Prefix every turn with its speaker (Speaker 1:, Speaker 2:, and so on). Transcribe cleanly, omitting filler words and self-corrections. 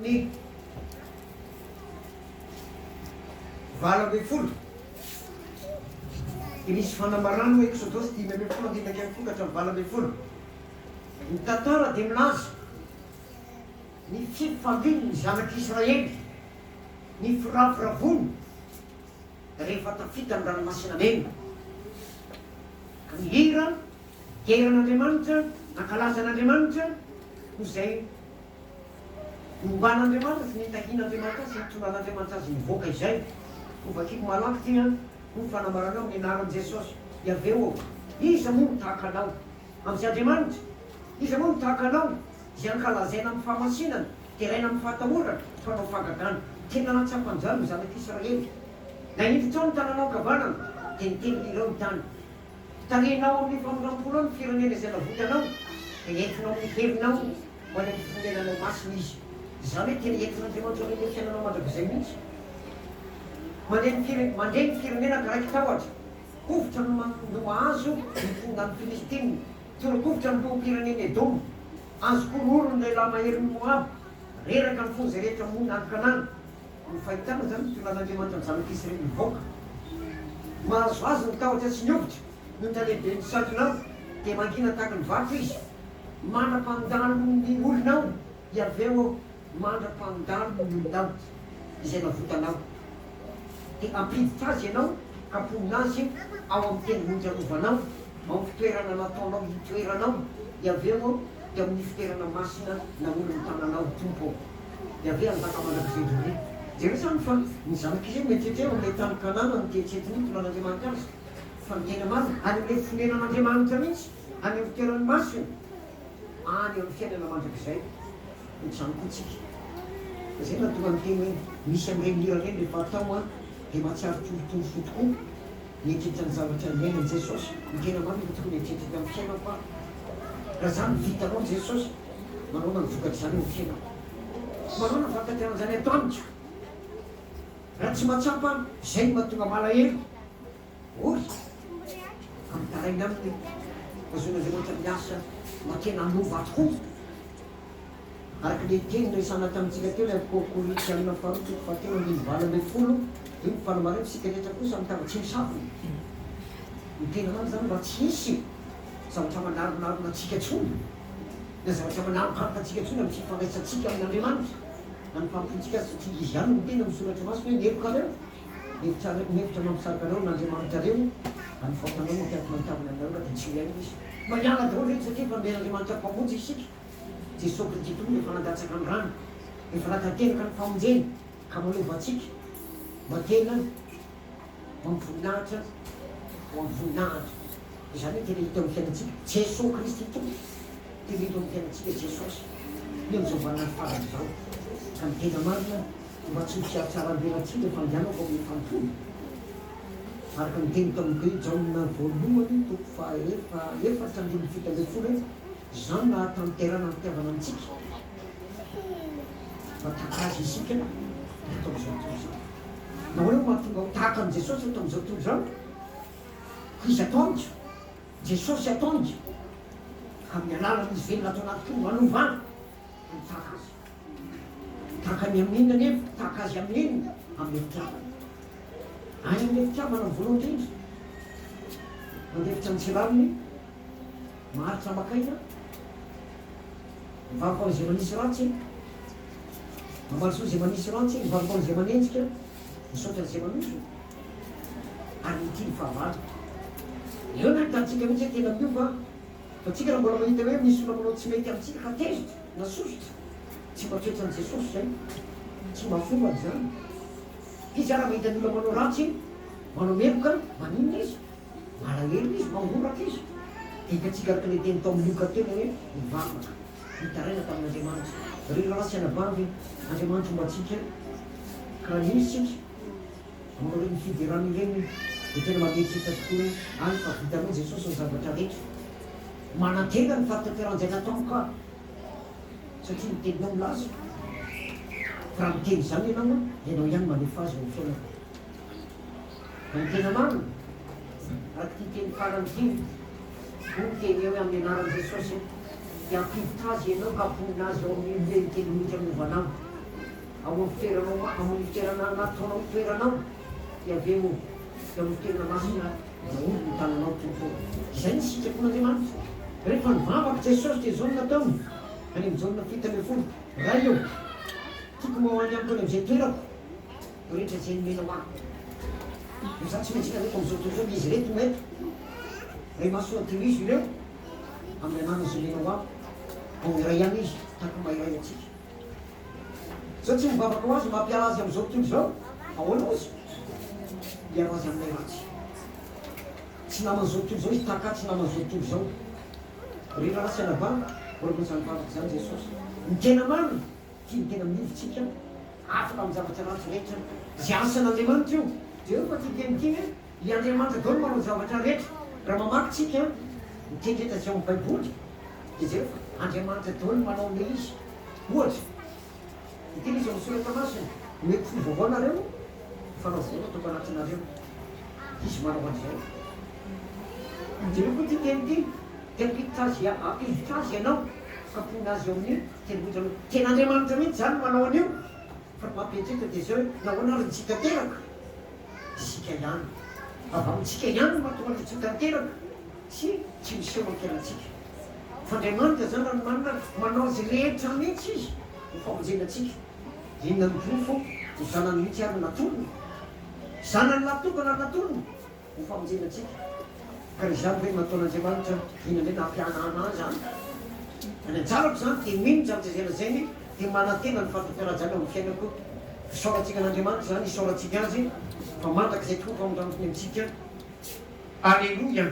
Speaker 1: ny 20 de misy fanamarano exodosy 5 ndinakay fokatra 20 ny tantara de milaza ny fifandiny ny zanak'Israely ny firaviravony rehefa tafita ny ranomasina mena ka ny hira geran'Andriamanitra nakalazan'Andriamanitra ho zay nomban'Andriamanitra sy nitahin'Andriamanitra sy nitonan'Andriamanitra azy mivoaka izay ho vakiko malaky tia ho fanamaranao ny anaran'i Jesosy iaveo iza moa mitahaka anao am'izay Andriamanitra iza moa mitahaka anao zay ankalazaina amin'ny fahamasinana teraina amin'ny fahatahorana fanao fagagana tena natsapanjalo ny zanak'Israely na hiditra ny tananao kavanana de niteny ireo ny tany tarenao amin'ny famorampolo ny firenena izay navotanao de entinao amin'ny herinao ho any amin'ny fonenanao masina izy zany hoe tena entin'Andriamanitra amin'ny fiainanao mandrakizay mihitsy mandray ny firenena karaiky tahotra kovitra no azo nifonda ny Filistiny torokovitra ny lohampirenena Edoma azo kororo ny lehilahy maherin'ny Moab reraka ny fony zay rehetra mona any Kanana ny fahitana zany tonan'Andriamanitra ny zanak'Israely mivoaka mahazo azy ny tahotra sy niovitra no talehibe ny satonao de mangina tahaka ny vato izy mandra-pandalo ny olonao iaveo mandra-pandalo ny olonao izay navotanao de ampiditra azy ianao kaponina azy ao amin'ny teny monjanovanao ao amin'ny fitoerana nataonao hitoeranao iaveo de amin'ny fitoerana masina na olo ny tananao tompo de aveo andaka mandrakizay dore zay zany fa ny zanak'izy mietrehtreo amin'le tany Kanana ny teritreritiny tonan'Andriamanitra azy fa ny tena marina any amin'le fonenan'Andriamanitra mihitsy any amin'ny fitoerany masina any amin'ny fiainana mandrakizay ny zanikotsika zay natonga ny teny hoe misy amin'ireny hira reny rehefa atao de mahatsiaro tolotolo tokoa nietrehitra ny zavatra iainan'i Jesosy ny tena marina tokony nietrehitra amin'ny fiainako raha zany vitanao Jesosy manao ny vokatra zany amin'ny fiainako manao ny fantanterana zany ato amiko raha tsy mahatsapa zay mahatonga malahelo ory amitaraina aminy azon'Andriamanitra miasa matena anova tokoa araky le teny resana tamintsika teo le Korinthy amina faharoa fahatelo ny 20 io ny fanamarena sika rehetra kosa mitavatsy misavony ny tena zany zany mba tsy hisy zavatra manaronarona atsika tsony na zavatra manarokaraka atsika tsony amin'ny fifandraisantsika amin'Andriamanitra na ny fampontsika satria izy ihany ny tena misoratra masina hoe neroka reo nevitra mampisaraka anao n'Andriamanitra reo any faotanao mitiako mantamina anao de tsy ho aina izy maniala daholo rehetra satria fa men'Andriamanitra mpamonjy isika Jesosy Kristy tony efa nandatsaka ny rano efa natatenaka ny famonjeny ka malova atsika matena mampivoninahitra ho amin'ny voninahitra izany hoe tena hita amin'ny fiainatsika Jesosy Kristy tony tena hita amin'ny fiainatsika Jesosy io am'izao vanany farany zao ka ny tena marina mba tsy ho tsiarotsaram-benatsika efa andianako amin'ny fantony araka ny teny tamin'io Jaona voalohany toko efatra andimy fito amby folo hoe zany nahatanterana nitiavana amintsika fa takazy isika atao zao tontolo zao na hoe mahatonga ho tahaka an' Jesosy atao am'izao tontolo zao izy ataonjo Jesosy ataonjo ka amin'ny alalan'izy velona atao anaty koa manovana mitahaka azy tahaka any amin'inona nefa tahaka azy amin'inona amin'ny efitrabana any amin'ny efitrabana ny voalohany indrindra mandefitra ny tsiraviny maharitra makaina mivavao zay manisy ratsy mamalisoa zay manisy ratsy mivavao zay manenjika misaotra zay manoso ary nity ny fahavalo eo na hitantsika mihitsy tena miova fa tsika raha mbola mahita hoe misy olo manao tsy mety amintsika ka tezitra na sosotra tsy matoetra an' Jesosy zay tsy mahafomany zany izy raha mahita ny olona manao ratsy manao meloka maninona izy malahelo izy mangoraka izy hitatsika araka le teny tao amin'ny Luka tena hoe mivavaka mitaraina tamin'Andriamanitra reo ratsy anabavy Andriamanitra ombatsika ka nisy tsika manao reny fidirany ireny de tena mametrita tokoa any fa vitanao Jesosy ny zavatra rehetra manantena ny fahatateran'izay natao ka satria miteninao milaza fa raha miteny zany ianao ianao ihany manefa azy ny fiainako ka ny tena marina araky ty teny farany ty teny eo hoe amin'ny anaran'i Jesosy de ampiditra azy ianao ka aponina azy ao amin'ny le teny mihitsy aminovanao amin'ny fitoeranao amin'ny fitoerana anatoanao toeranao dia aveo dia amin'ny toerana masina maomby ny tananao tompo izay ny sitrapon'andriamanitra rehefa nivavaka Jesosy dia zao no nataony any amin'ny jaonina 7:10 ray eo tiako mahoany amiko any amin'izay toerako rehetra izay nomenao ako za tsy maintsy kareto amin'izao tontolo izy reto meto ray masoantirizo ireo amin'ny anana zay menao ako ao iray ihany izy taako mahiray atsika zao tsy mivavaka ho azy mampiala azy amin'izao tontolo zao ahoana izy miaro azy aminay ratsy tsy naman'izao tontolo zao izy taka tsy naman'izao tontolo zao rena rasy anavana voalohany zany vavaky zany Jesosy ny tena marina tia ny tena minivitsika afaka amin'ny zavatra ratsy rehetra zay asan'Andriamanitra io dia eo fa ty tenitiny i Andriamanitra daholo manao zavatra rehetra raha mamakytsika mitendreta zay amin'ny baiboly dia zay fa Andriamanitra daholo manao le izy ohatra iteny izy misoratra masina mety fivavao-nareo fanao vola toko anatinareo izy manao an'izay dia eo koa ty tenitiny tempita azy ampivitra azy ianao kampona azy eo amin'ny tenibotrano ten'Andriamanitra mihitsy zany manao an'io fa mampiatrika dia zao nahoana ary tsika teraka isika ihany avy amintsika ihany mahatonga tsika teraka sy tsy miseho ankerantsika fa Andriamanitra zany raha manina manao azy rehetra mihitsy izy ho famonjenatsika inona ny profo ho zanany mihitsy ary natolony zanany natokana ary natolony ho famonjenatsika ka izany hoe nataon'Andriamanitra inona hoe nampianana zany any anjarako zany dia mino zavatra zay dia manantena ny fatokarajana amin'ny fiainako fisaorantsika an'Andriamanitra zany isaorantsika azy fa mandaka izay tokoa famondrampony amintsika alleluia